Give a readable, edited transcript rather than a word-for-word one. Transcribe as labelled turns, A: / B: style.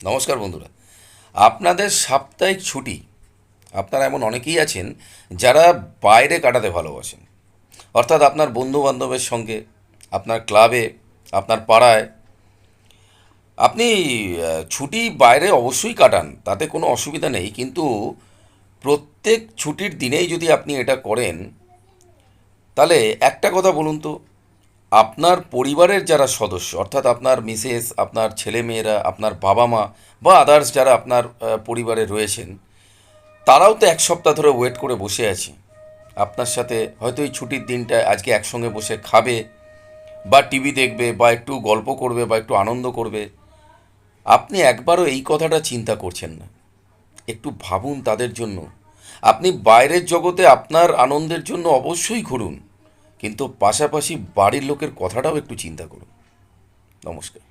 A: নমস্কার বন্ধুরা। আপনাদের সাপ্তাহিক ছুটি, আপনারা এমন অনেকেই আছেন যারা বাইরে কাটাতে ভালোবাসেন। অর্থাৎ আপনার বন্ধু বান্ধবের সঙ্গে, আপনার ক্লাবে, আপনার পাড়ায়। আপনি ছুটি বাইরে অবশ্যই কাটান, তাতে কোনো অসুবিধা নেই, কিন্তু প্রত্যেক ছুটির দিনেই যদি আপনি এটা করেন, তাহলে একটা কথা বলুন তো, আপনার পরিবারের যারা সদস্য, অর্থাৎ আপনার মিসেস, আপনার ছেলেমেয়েরা, আপনার বাবা মা বা আদার্স যারা আপনার পরিবারে রয়েছেন, তারাও তো এক সপ্তাহ ধরে ওয়েট করে বসে আছে আপনার সাথে হয়তো এই ছুটির দিনটায় আজকে একসঙ্গে বসে খাবে বা টিভি দেখবে বা একটু গল্প করবে বা একটু আনন্দ করবে। আপনি একবারও এই কথাটা চিন্তা করছেন না। একটু ভাবুন তাদের জন্য। আপনি বাইরের জগতে আপনার আনন্দের জন্য অবশ্যই ঘুরুন, কিন্তু পাশাপাশি বাড়ির লোকের কথাটাও একটু চিন্তা করুন। নমস্কার।